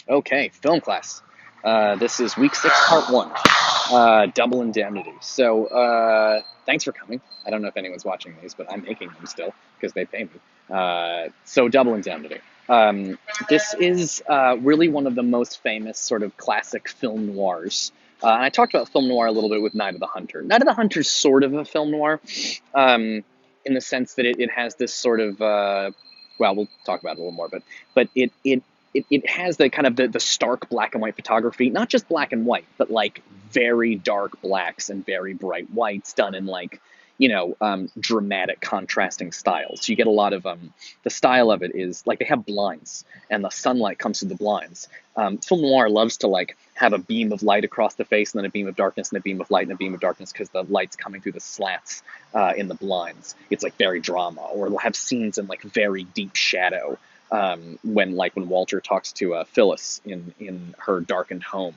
Okay, film class. This is week 6, part 1. Double indemnity. So, thanks for coming. I don't know if anyone's watching these, but I'm making them still because they pay me. So, double indemnity. This is really one of the most famous sort of classic film noirs. And I talked about film noir a little bit with Night of the Hunter. Night of the Hunter is sort of a film noir, in the sense that it has this sort of, well, we'll talk about it a little more, but it has the kind of the stark black and white photography, not just black and white, but like very dark blacks and very bright whites done in like, dramatic contrasting styles. So you get a lot of, the style of it is like they have blinds and the sunlight comes through the blinds. Film noir loves to like have a beam of light across the face and then a beam of darkness and a beam of light and a beam of darkness because the light's coming through the slats in the blinds. It's like very drama, or it'll have scenes in like very deep shadow, when Walter talks to Phyllis in her darkened home.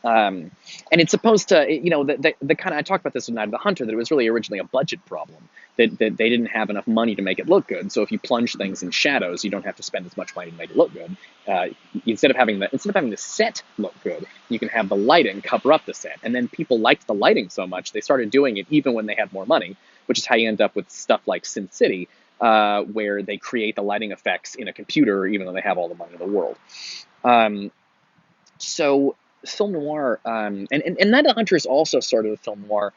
And it's supposed to, the kind of, I talked about this with Night of the Hunter, that it was really originally a budget problem, that they didn't have enough money to make it look good. So if you plunge things in shadows, you don't have to spend as much money to make it look good. Instead of having the set look good, you can have the lighting cover up the set. And then people liked the lighting so much, they started doing it even when they had more money, which is how you end up with stuff like Sin City, where they create the lighting effects in a computer, even though they have all the money in the world. So film noir, and Night of the Hunter is also sort of a film noir,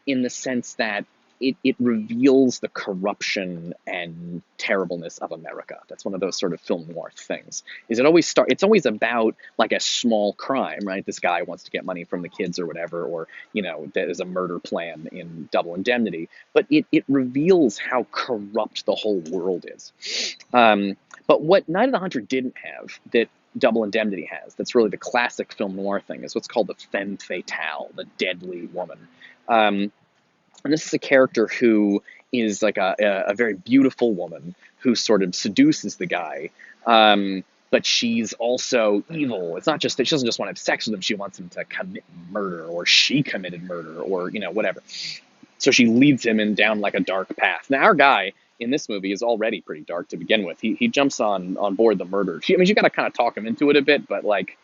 in the sense that it reveals the corruption and terribleness of America. That's one of those sort of film noir things. It's always about like a small crime, right? This guy wants to get money from the kids or whatever, or there's a murder plan in Double Indemnity. But it reveals how corrupt the whole world is. But what Night of the Hunter didn't have, that Double Indemnity has, that's really the classic film noir thing, is what's called the Femme Fatale, the deadly woman. And this is a character who is like a very beautiful woman who sort of seduces the guy, but she's also evil. It's not just that she doesn't just want to have sex with him, she wants him to commit murder, or she committed murder, or whatever. So she leads him down like a dark path. Now our guy in this movie is already pretty dark to begin with. He jumps on board the murder. You got to kind of talk him into it a bit, but like,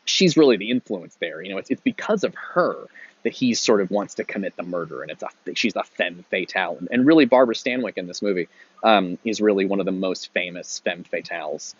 she's really the influence there. It's because of her that he sort of wants to commit the murder, and she's a femme fatale. And really, Barbara Stanwyck in this movie is really one of the most famous femme fatales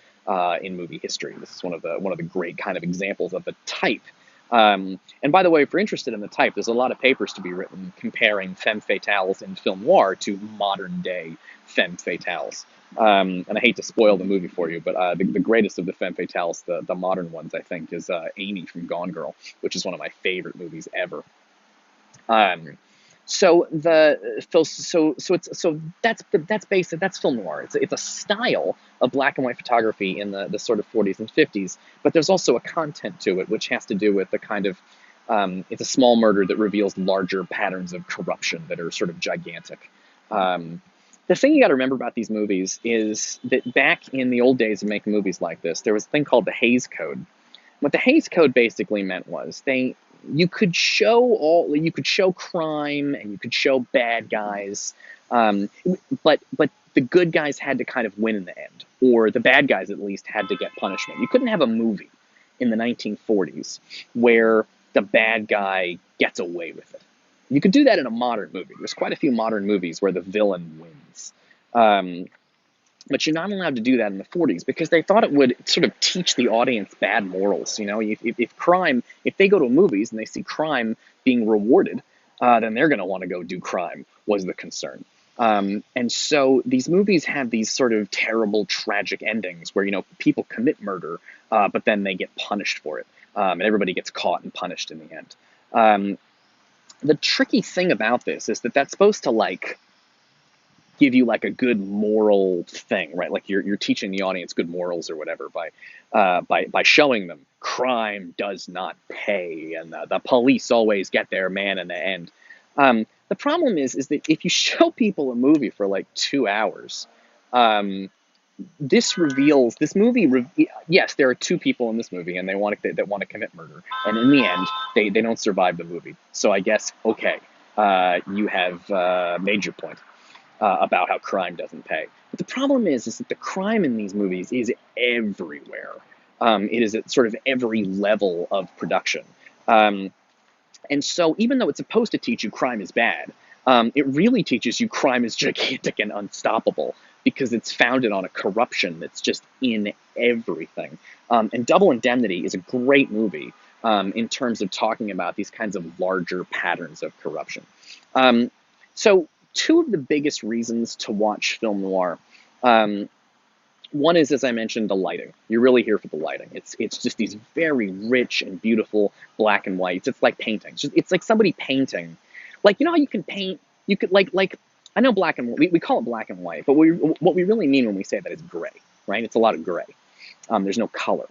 in movie history. This is one of the great kind of examples of the type. And by the way, if you're interested in the type, there's a lot of papers to be written comparing femme fatales in film noir to modern day femme fatales. And I hate to spoil the movie for you, but the greatest of the femme fatales, the modern ones, I think, is Amy from Gone Girl, which is one of my favorite movies ever. So that's basic. That's film noir. It's a style of black and white photography in the sort of 40s and 50s, but there's also a content to it which has to do with the kind of, it's a small murder that reveals larger patterns of corruption that are sort of gigantic. The thing you got to remember about these movies is that back in the old days of making movies like this, there was a thing called the Haze Code. What the Haze Code basically meant was you could show crime and you could show bad guys, but the good guys had to kind of win in the end, or the bad guys at least had to get punishment. You couldn't have a movie in the 1940s where the bad guy gets away with it. You could do that in a modern movie. There's quite a few modern movies where the villain wins. But you're not allowed to do that in the 40s because they thought it would sort of teach the audience bad morals. If they go to movies and they see crime being rewarded, then they're going to want to go do crime, was the concern. And so these movies have these sort of terrible, tragic endings where, people commit murder, but then they get punished for it. And everybody gets caught and punished in the end. The tricky thing about this is that that's supposed to, like, give you like a good moral thing, right? Like you're teaching the audience good morals or whatever by showing them crime does not pay, and the police always get their man in the end. The problem is that if you show people a movie for like 2 hours, this movie. Yes, there are two people in this movie, and they want to commit murder, and in the end, they don't survive the movie. So I guess, okay, you have made your point. about how crime doesn't pay. But the problem is that the crime in these movies is everywhere. It is at sort of every level of production. Um, and so even though it's supposed to teach you crime is bad, it really teaches you crime is gigantic and unstoppable because it's founded on a corruption that's just in everything. And Double Indemnity is a great movie in terms of talking about these kinds of larger patterns of corruption. So two of the biggest reasons to watch film noir. One is, as I mentioned, the lighting. You're really here for the lighting. It's just these very rich and beautiful black and whites. It's like painting. It's like somebody painting. Like, you know how you can paint, you could like I know black and we call it black and white, but what we really mean when we say that is gray, right? It's a lot of gray. There's no color.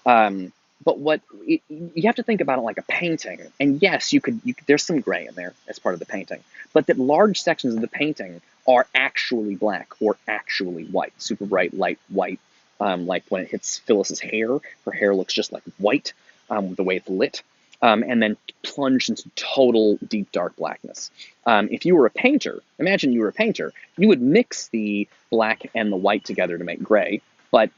But you have to think about it like a painting. And yes, you could there's some gray in there as part of the painting, but that large sections of the painting are actually black or actually white, super bright light white. Like when it hits Phyllis's hair, her hair looks just like white, the way it's lit, and then plunged into total deep dark blackness. If you were a painter, imagine you were a painter, you would mix the black and the white together to make gray, but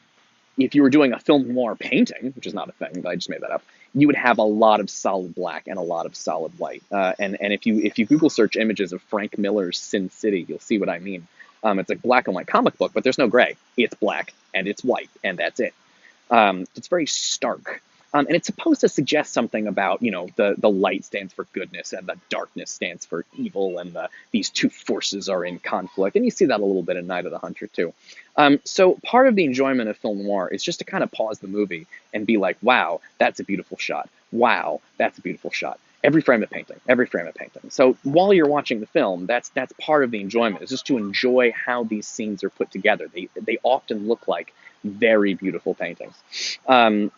if you were doing a film noir painting, which is not a thing, but I just made that up, you would have a lot of solid black and a lot of solid white. And if you Google search images of Frank Miller's Sin City, you'll see what I mean. It's a black and white comic book, but there's no gray. It's black and it's white, and that's it. It's very stark. And it's supposed to suggest something about, you know, the light stands for goodness and the darkness stands for evil, and these two forces are in conflict. And you see that a little bit in Night of the Hunter, too. So part of the enjoyment of film noir is just to kind of pause the movie and be like, wow, that's a beautiful shot. Wow, that's a beautiful shot. Every frame of painting, every frame of painting. So while you're watching the film, that's part of the enjoyment, is just to enjoy how these scenes are put together. They often look like very beautiful paintings. And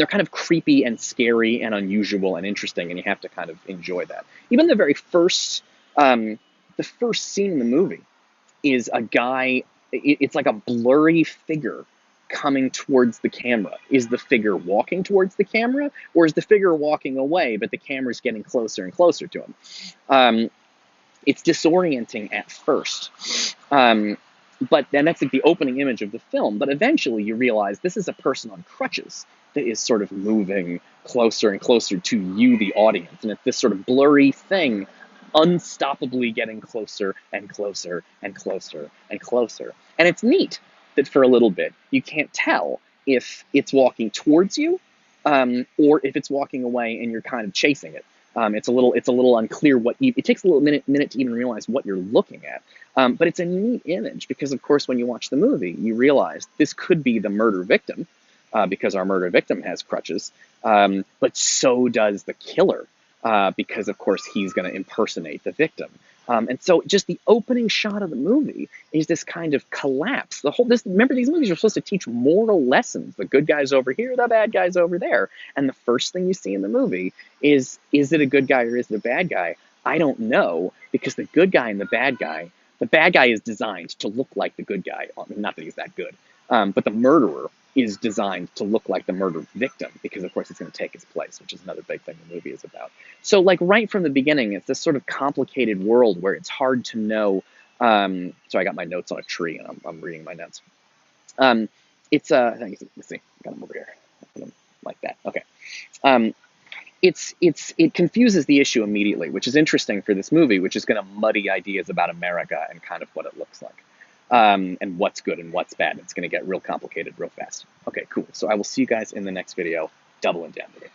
they're kind of creepy and scary and unusual and interesting, and you have to kind of enjoy that. Even the very first, the first scene in the movie is a guy, it's like a blurry figure coming towards the camera. Is the figure walking towards the camera, or is the figure walking away, but the camera's getting closer and closer to him? It's disorienting at first. But then that's like the opening image of the film, but eventually you realize this is a person on crutches that is sort of moving closer and closer to you, the audience. And it's this sort of blurry thing, unstoppably getting closer and closer and closer and closer. And it's neat that for a little bit, you can't tell if it's walking towards you, or if it's walking away and you're kind of chasing it. It's a little unclear it takes a little minute to even realize what you're looking at. But it's a neat image because, of course, when you watch the movie, you realize this could be the murder victim, because our murder victim has crutches, but so does the killer, because, of course, he's going to impersonate the victim. And so just the opening shot of the movie is this kind of collapse. Remember, these movies are supposed to teach moral lessons. The good guy's over here, the bad guy's over there. And the first thing you see in the movie is it a good guy or is it a bad guy? I don't know, because the good guy and the bad guy is designed to look like the good guy. Not that he's that good, but the murderer is designed to look like the murder victim, because of course it's going to take his place, which is another big thing the movie is about. So like right from the beginning, it's this sort of complicated world where it's hard to know. So I got my notes on a tree and I'm reading my notes. Let's see, I got them over here. I'll put them like that. Okay. It confuses the issue immediately, which is interesting for this movie, which is going to muddy ideas about America and kind of what it looks like. And what's good and what's bad. It's going to get real complicated real fast. Okay, cool. So I will see you guys in the next video. Double Indemnity.